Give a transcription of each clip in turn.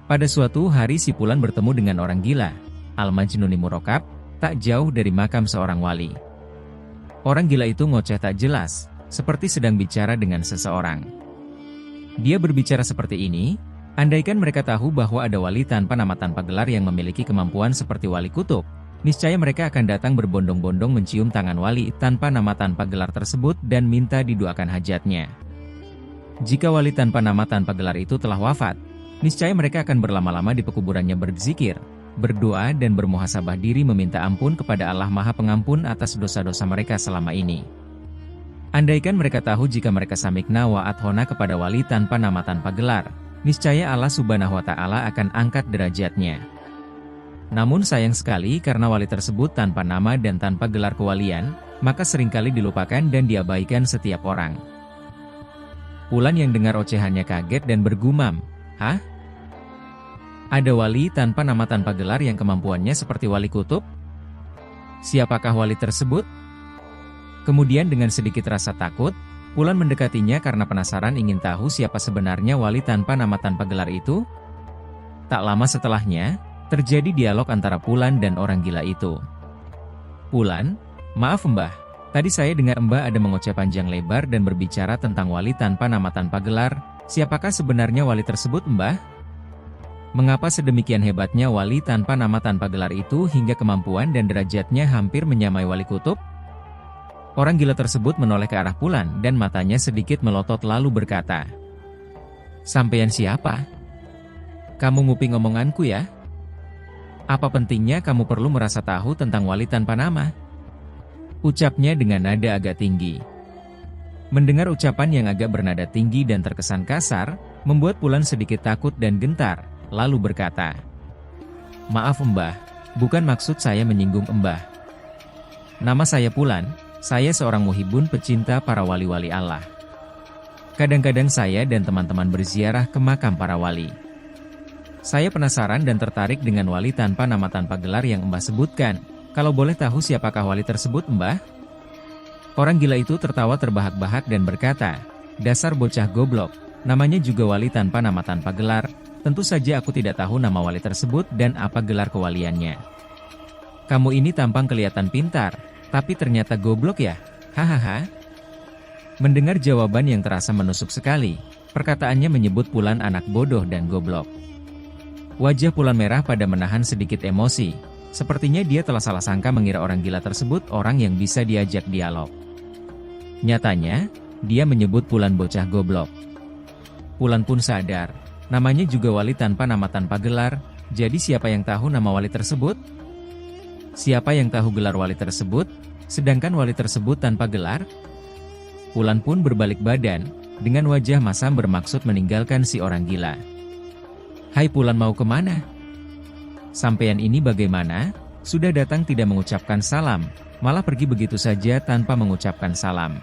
Pada suatu hari si Pulan bertemu dengan orang gila, Al-Majnuni Murokab, tak jauh dari makam seorang wali. Orang gila itu ngoceh tak jelas, seperti sedang bicara dengan seseorang. Dia berbicara seperti ini, andaikan mereka tahu bahwa ada wali tanpa nama tanpa gelar yang memiliki kemampuan seperti wali kutub, niscaya mereka akan datang berbondong-bondong mencium tangan wali tanpa nama tanpa gelar tersebut dan minta didoakan hajatnya. Jika wali tanpa nama tanpa gelar itu telah wafat, niscaya mereka akan berlama-lama di pekuburannya berzikir, berdoa dan bermuhasabah diri meminta ampun kepada Allah Maha Pengampun atas dosa-dosa mereka selama ini. Andaikan mereka tahu jika mereka samikna wa athona kepada wali tanpa nama tanpa gelar, niscaya Allah Subhanahu wa Ta'ala akan angkat derajatnya. Namun sayang sekali karena wali tersebut tanpa nama dan tanpa gelar kewalian, maka seringkali dilupakan dan diabaikan setiap orang. Pulan yang dengar ocehannya kaget dan bergumam, "Hah? Ada wali tanpa nama tanpa gelar yang kemampuannya seperti wali kutub? Siapakah wali tersebut?" Kemudian dengan sedikit rasa takut, Pulan mendekatinya karena penasaran ingin tahu siapa sebenarnya wali tanpa nama tanpa gelar itu. Tak lama setelahnya, terjadi dialog antara Pulan dan orang gila itu. "Pulan, maaf Mbah, tadi saya dengar Mbah ada mengoceh panjang lebar dan berbicara tentang wali tanpa nama tanpa gelar. Siapakah sebenarnya wali tersebut Mbah? Mengapa sedemikian hebatnya wali tanpa nama tanpa gelar itu hingga kemampuan dan derajatnya hampir menyamai wali kutub?" Orang gila tersebut menoleh ke arah Pulan dan matanya sedikit melotot lalu berkata, "Sampeyan siapa? Kamu nguping omonganku ya? Apa pentingnya kamu perlu merasa tahu tentang wali tanpa nama?" Ucapnya dengan nada agak tinggi. Mendengar ucapan yang agak bernada tinggi dan terkesan kasar, membuat Pulan sedikit takut dan gentar, lalu berkata, "Maaf Mbah, bukan maksud saya menyinggung Mbah. Nama saya Pulan, saya seorang muhibun pecinta para wali-wali Allah. Kadang-kadang saya dan teman-teman berziarah ke makam para wali. Saya penasaran dan tertarik dengan wali tanpa nama tanpa gelar yang Mbah sebutkan. Kalau boleh tahu siapakah wali tersebut Mbah?" Orang gila itu tertawa terbahak-bahak dan berkata, "Dasar bocah goblok, namanya juga wali tanpa nama tanpa gelar. Tentu saja aku tidak tahu nama wali tersebut dan apa gelar kewaliannya. Kamu ini tampang kelihatan pintar, tapi ternyata goblok ya, hahaha." Mendengar jawaban yang terasa menusuk sekali, perkataannya menyebut Pulan anak bodoh dan goblok. Wajah Pulan merah pada menahan sedikit emosi, sepertinya dia telah salah sangka mengira orang gila tersebut orang yang bisa diajak dialog. Nyatanya, dia menyebut Pulan bocah goblok. Pulan pun sadar, namanya juga wali tanpa nama tanpa gelar, jadi siapa yang tahu nama wali tersebut? Siapa yang tahu gelar wali tersebut, sedangkan wali tersebut tanpa gelar? Pulan pun berbalik badan, dengan wajah masam bermaksud meninggalkan si orang gila. "Hai Pulan, mau kemana? Sampeyan ini bagaimana? Sudah datang tidak mengucapkan salam, malah pergi begitu saja tanpa mengucapkan salam.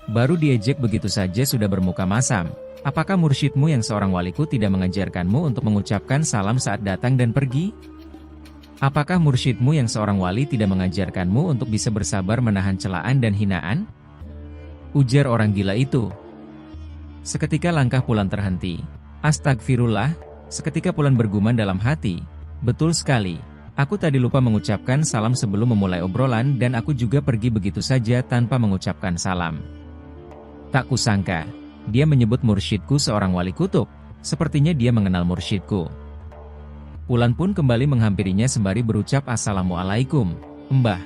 Baru diejek begitu saja sudah bermuka masam. Apakah mursyidmu yang seorang waliku tidak mengajarkanmu untuk mengucapkan salam saat datang dan pergi? Apakah mursyidmu yang seorang wali tidak mengajarkanmu untuk bisa bersabar menahan celaan dan hinaan?" Ujar orang gila itu. Seketika langkah Pulan terhenti. "Astagfirullah," seketika Pulan bergumam dalam hati, "betul sekali. Aku tadi lupa mengucapkan salam sebelum memulai obrolan dan aku juga pergi begitu saja tanpa mengucapkan salam. Tak kusangka, dia menyebut mursyidku seorang wali kutub, sepertinya dia mengenal mursyidku." Pulan pun kembali menghampirinya sembari berucap, "Assalamualaikum, Mbah.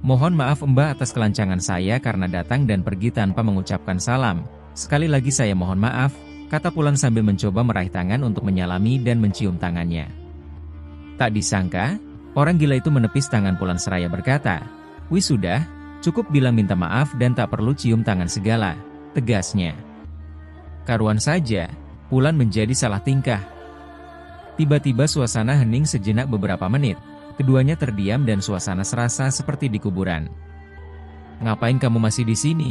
Mohon maaf Mbah atas kelancangan saya karena datang dan pergi tanpa mengucapkan salam. Sekali lagi saya mohon maaf," kata Pulan sambil mencoba meraih tangan untuk menyalami dan mencium tangannya. Tak disangka, orang gila itu menepis tangan Pulan seraya berkata, "Wih sudah, cukup bilang minta maaf dan tak perlu cium tangan segala," tegasnya. Karuan saja, Pulan menjadi salah tingkah. Tiba-tiba suasana hening sejenak beberapa menit, keduanya terdiam dan suasana serasa seperti di kuburan. "Ngapain kamu masih di sini?"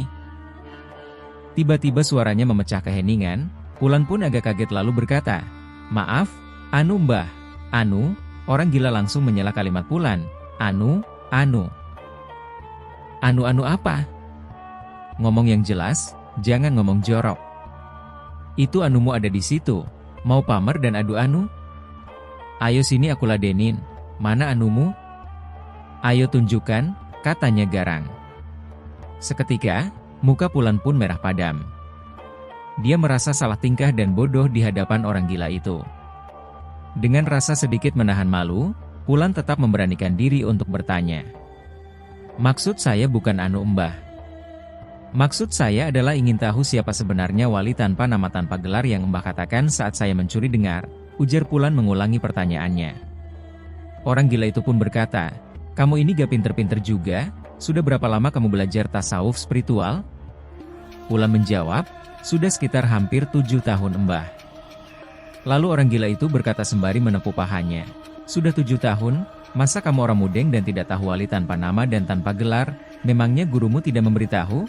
Tiba-tiba suaranya memecah keheningan, Pulan pun agak kaget lalu berkata, "Maaf, anu Mbah, anu." Orang gila langsung menyela kalimat Pulan, "Anu, anu. Anu apa? Ngomong yang jelas, jangan ngomong jorok. Itu anumu ada di situ, Mau pamer dan adu anu? Ayo sini aku ladenin, mana anumu? Ayo tunjukkan, katanya garang. Seketika, muka Pulan pun merah padam. Dia merasa salah tingkah dan bodoh di hadapan orang gila itu. Dengan rasa sedikit menahan malu, Pulan tetap memberanikan diri untuk bertanya. Maksud saya bukan anu Mbah. Maksud saya adalah ingin tahu siapa sebenarnya wali tanpa nama tanpa gelar yang Mbah katakan saat saya mencuri dengar, ujar Pulan mengulangi pertanyaannya. Orang gila itu pun berkata, kamu ini gak pinter-pinter juga, sudah berapa lama kamu belajar tasawuf spiritual? Pulan menjawab, sudah sekitar hampir 7 tahun Mbah. Lalu orang gila itu berkata sembari menepuk pahanya, sudah 7 tahun, masa kamu orang mudeng dan tidak tahu wali tanpa nama dan tanpa gelar, memangnya gurumu tidak memberitahu?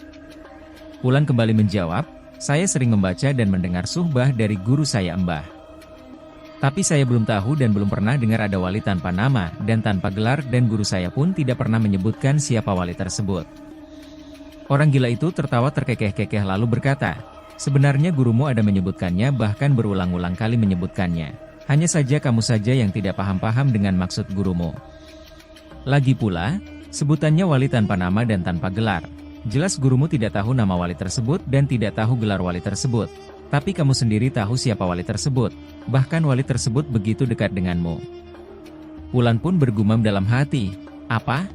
Pulan kembali menjawab, saya sering membaca dan mendengar suhbah dari guru saya Mbah. Tapi saya belum tahu dan belum pernah dengar ada wali tanpa nama dan tanpa gelar dan guru saya pun tidak pernah menyebutkan siapa wali tersebut. Orang gila itu tertawa terkekeh-kekeh lalu berkata, sebenarnya gurumu ada menyebutkannya bahkan berulang-ulang kali menyebutkannya. Hanya saja kamu saja yang tidak paham-paham dengan maksud gurumu. Lagi pula, sebutannya wali tanpa nama dan tanpa gelar. Jelas gurumu tidak tahu nama wali tersebut dan tidak tahu gelar wali tersebut. Tapi kamu sendiri tahu siapa wali tersebut. Bahkan wali tersebut begitu dekat denganmu. Pulan pun bergumam dalam hati, apa?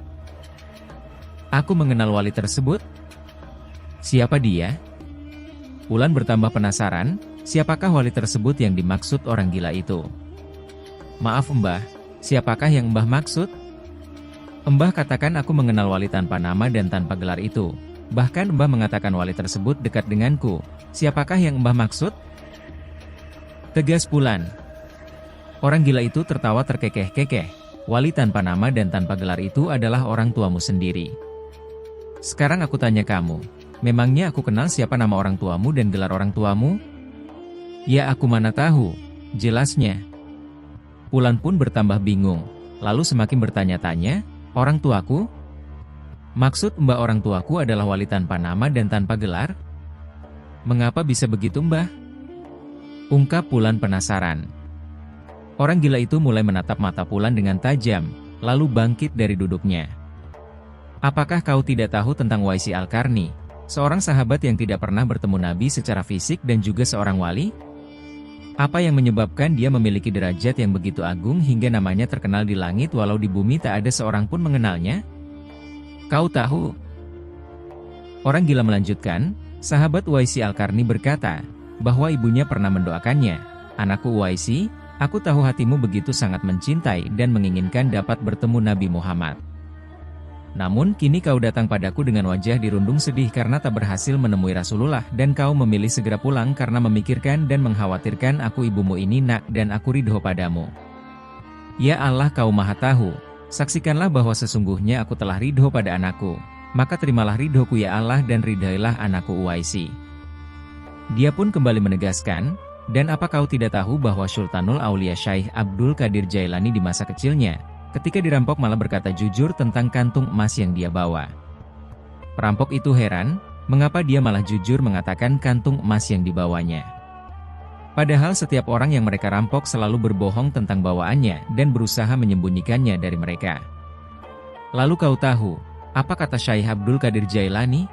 Aku mengenal wali tersebut? Siapa dia? Pulan bertambah penasaran, siapakah wali tersebut yang dimaksud orang gila itu? Maaf Mbah, siapakah yang Mbah maksud? Mbah katakan aku mengenal wali tanpa nama dan tanpa gelar itu. Bahkan Mbah mengatakan wali tersebut dekat denganku. Siapakah yang Mbah maksud? Tegas Pulan. Orang gila itu tertawa terkekeh-kekeh. Wali tanpa nama dan tanpa gelar itu adalah orang tuamu sendiri. Sekarang aku tanya kamu, memangnya aku kenal siapa nama orang tuamu dan gelar orang tuamu? Ya aku mana tahu, jelasnya. Pulan pun bertambah bingung, lalu semakin bertanya-tanya, orang tuaku? Maksud Mbah orang tuaku adalah wali tanpa nama dan tanpa gelar? Mengapa bisa begitu Mbah? Ungkap Pulan penasaran. Orang gila itu mulai menatap mata Pulan dengan tajam, lalu bangkit dari duduknya. Apakah kau tidak tahu tentang Uwaisi Al-Qarni, seorang sahabat yang tidak pernah bertemu Nabi secara fisik dan juga seorang wali? Apa yang menyebabkan dia memiliki derajat yang begitu agung hingga namanya terkenal di langit walau di bumi tak ada seorang pun mengenalnya? Kau tahu? Orang gila melanjutkan, sahabat Uwaisi Al-Qarni berkata, bahwa ibunya pernah mendoakannya, anakku Uwaisi, aku tahu hatimu begitu sangat mencintai dan menginginkan dapat bertemu Nabi Muhammad. Namun kini kau datang padaku dengan wajah dirundung sedih karena tak berhasil menemui Rasulullah dan kau memilih segera pulang karena memikirkan dan mengkhawatirkan aku ibumu ini nak dan aku ridho padamu. Ya Allah kau maha tahu, saksikanlah bahwa sesungguhnya aku telah ridho pada anakku, maka terimalah ridhoku ya Allah dan ridhailah anakku Uwaisi. Dia pun kembali menegaskan, dan apa kau tidak tahu bahwa Sultanul Aulia Syekh Abdul Qadir Jailani di masa kecilnya, ketika dirampok malah berkata jujur tentang kantung emas yang dia bawa. Perampok itu heran, mengapa dia malah jujur mengatakan kantung emas yang dibawanya. Padahal setiap orang yang mereka rampok selalu berbohong tentang bawaannya dan berusaha menyembunyikannya dari mereka. Lalu kau tahu, apa kata Syekh Abdul Qadir Jailani?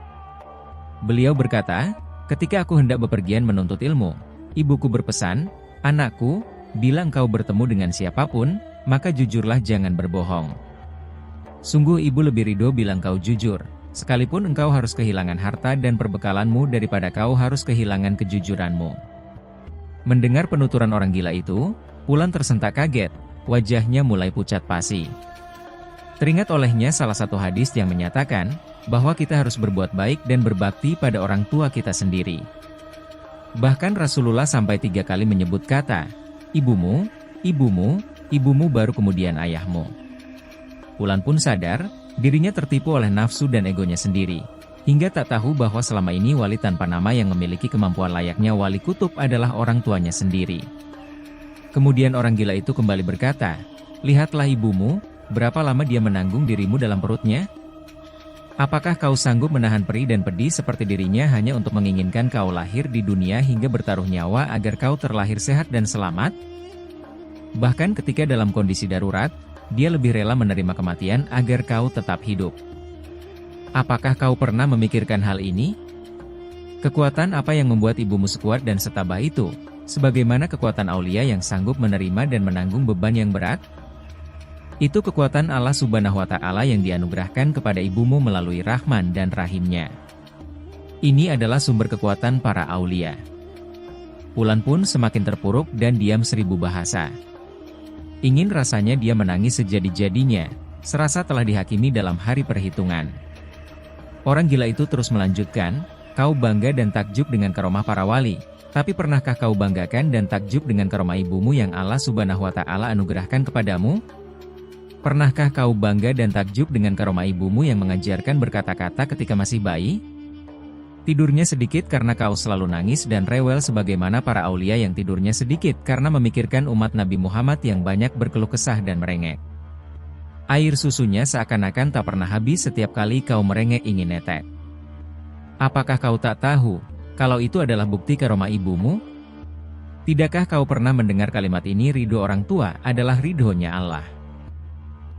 Beliau berkata, ketika aku hendak bepergian menuntut ilmu, ibuku berpesan, anakku, bila engkau bertemu dengan siapapun, maka jujurlah jangan berbohong. Sungguh ibu lebih ridho bila engkau jujur, sekalipun engkau harus kehilangan harta dan perbekalanmu daripada kau harus kehilangan kejujuranmu. Mendengar penuturan orang gila itu, Pulan tersentak kaget, wajahnya mulai pucat pasi. Teringat olehnya salah satu hadis yang menyatakan, bahwa kita harus berbuat baik dan berbakti pada orang tua kita sendiri. Bahkan Rasulullah sampai 3 kali menyebut kata, ibumu, ibumu, ibumu baru kemudian ayahmu. Pulan pun sadar, dirinya tertipu oleh nafsu dan egonya sendiri, hingga tak tahu bahwa selama ini wali tanpa nama yang memiliki kemampuan layaknya wali kutub adalah orang tuanya sendiri. Kemudian orang gila itu kembali berkata, lihatlah ibumu, berapa lama dia menanggung dirimu dalam perutnya? Apakah kau sanggup menahan perih dan pedih seperti dirinya hanya untuk menginginkan kau lahir di dunia hingga bertaruh nyawa agar kau terlahir sehat dan selamat? Bahkan ketika dalam kondisi darurat, dia lebih rela menerima kematian agar kau tetap hidup. Apakah kau pernah memikirkan hal ini? Kekuatan apa yang membuat ibumu sekuat dan setabah itu? Sebagaimana kekuatan aulia yang sanggup menerima dan menanggung beban yang berat? Itu kekuatan Allah Subhanahu wa Ta'ala yang dianugerahkan kepada ibumu melalui Rahman dan Rahimnya. Ini adalah sumber kekuatan para aulia. Wulan pun semakin terpuruk dan diam 1000 bahasa. Ingin rasanya dia menangis sejadi-jadinya, serasa telah dihakimi dalam hari perhitungan. Orang gila itu terus melanjutkan, kau bangga dan takjub dengan karomah para wali, tapi pernahkah kau banggakan dan takjub dengan karomah ibumu yang Allah Subhanahu wa Ta'ala anugerahkan kepadamu? Pernahkah kau bangga dan takjub dengan karomah ibumu yang mengajarkan berkata-kata ketika masih bayi? Tidurnya sedikit karena kau selalu nangis dan rewel sebagaimana para aulia yang tidurnya sedikit karena memikirkan umat Nabi Muhammad yang banyak berkeluh kesah dan merengek. Air susunya seakan-akan tak pernah habis setiap kali kau merengek ingin netek. Apakah kau tak tahu, kalau itu adalah bukti karomah ibumu? Tidakkah kau pernah mendengar kalimat ini, ridho orang tua adalah ridhonya Allah?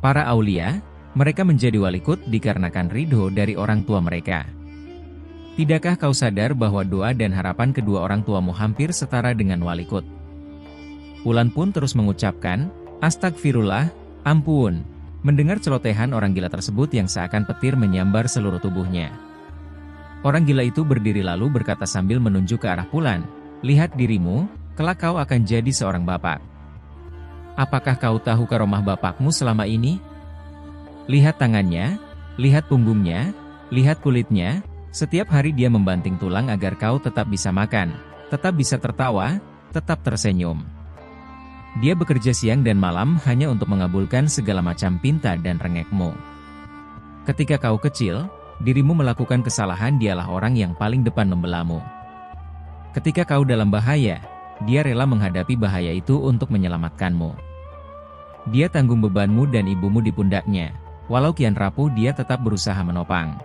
Para aulia, mereka menjadi walikut dikarenakan ridho dari orang tua mereka. Tidakkah kau sadar bahwa doa dan harapan kedua orang tuamu hampir setara dengan walikut? Wulan pun terus mengucapkan, astagfirullah, ampun, mendengar celotehan orang gila tersebut yang seakan petir menyambar seluruh tubuhnya. Orang gila itu berdiri lalu berkata sambil menunjuk ke arah Wulan, lihat dirimu, kelak kau akan jadi seorang bapak. Apakah kau tahu karomah bapakmu selama ini? Lihat tangannya, lihat punggungnya, lihat kulitnya, setiap hari dia membanting tulang agar kau tetap bisa makan, tetap bisa tertawa, tetap tersenyum. Dia bekerja siang dan malam hanya untuk mengabulkan segala macam pinta dan rengekmu. Ketika kau kecil, dirimu melakukan kesalahan, dialah orang yang paling depan membelamu. Ketika kau dalam bahaya, dia rela menghadapi bahaya itu untuk menyelamatkanmu. Dia tanggung bebanmu dan ibumu di pundaknya. Walau kian rapuh, dia tetap berusaha menopang.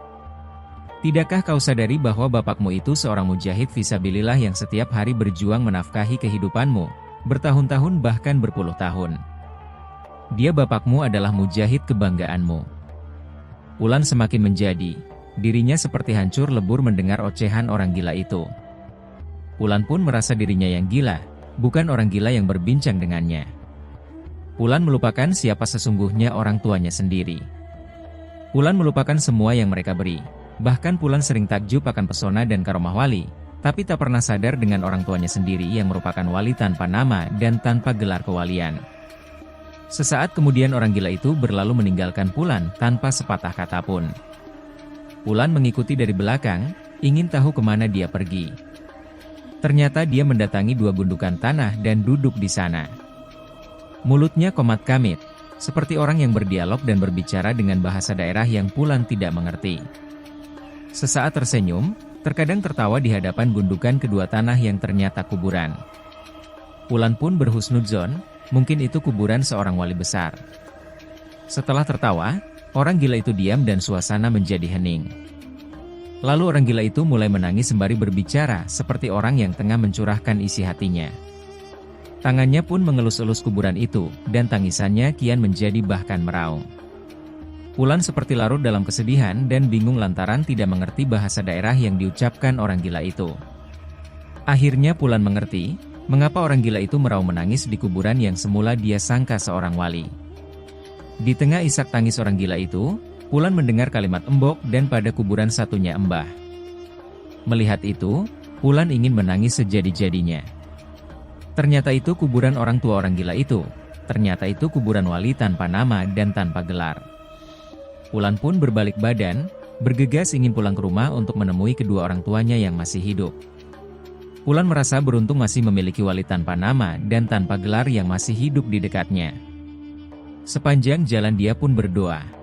Tidakkah kau sadari bahwa bapakmu itu seorang mujahid fisabilillah yang setiap hari berjuang menafkahi kehidupanmu, bertahun-tahun bahkan berpuluh tahun? Dia bapakmu adalah mujahid kebanggaanmu. Wulan semakin menjadi, dirinya seperti hancur lebur mendengar ocehan orang gila itu. Wulan pun merasa dirinya yang gila, bukan orang gila yang berbincang dengannya. Wulan melupakan siapa sesungguhnya orang tuanya sendiri. Wulan melupakan semua yang mereka beri. Bahkan Wulan sering takjub akan pesona dan karomah wali, tapi tak pernah sadar dengan orang tuanya sendiri yang merupakan wali tanpa nama dan tanpa gelar kewalian. Sesaat kemudian orang gila itu berlalu meninggalkan Wulan tanpa sepatah kata pun. Wulan mengikuti dari belakang, ingin tahu kemana dia pergi. Ternyata dia mendatangi dua gundukan tanah dan duduk di sana. Mulutnya komat kamit, seperti orang yang berdialog dan berbicara dengan bahasa daerah yang Wulan tidak mengerti. Sesaat tersenyum, terkadang tertawa di hadapan gundukan kedua tanah yang ternyata kuburan. Wulan pun berhusnudzon, mungkin itu kuburan seorang wali besar. Setelah tertawa, orang gila itu diam dan suasana menjadi hening. Lalu orang gila itu mulai menangis sembari berbicara seperti orang yang tengah mencurahkan isi hatinya. Tangannya pun mengelus-elus kuburan itu, dan tangisannya kian menjadi bahkan meraung. Wulan seperti larut dalam kesedihan dan bingung lantaran tidak mengerti bahasa daerah yang diucapkan orang gila itu. Akhirnya Wulan mengerti, mengapa orang gila itu meraung menangis di kuburan yang semula dia sangka seorang wali. Di tengah isak tangis orang gila itu, Wulan mendengar kalimat embok dan pada kuburan satunya embah. Melihat itu, Wulan ingin menangis sejadi-jadinya. Ternyata itu kuburan orang tua orang gila itu. Ternyata itu kuburan wali tanpa nama dan tanpa gelar. Wulan pun berbalik badan, bergegas ingin pulang ke rumah untuk menemui kedua orang tuanya yang masih hidup. Wulan merasa beruntung masih memiliki wali tanpa nama dan tanpa gelar yang masih hidup di dekatnya. Sepanjang jalan dia pun berdoa,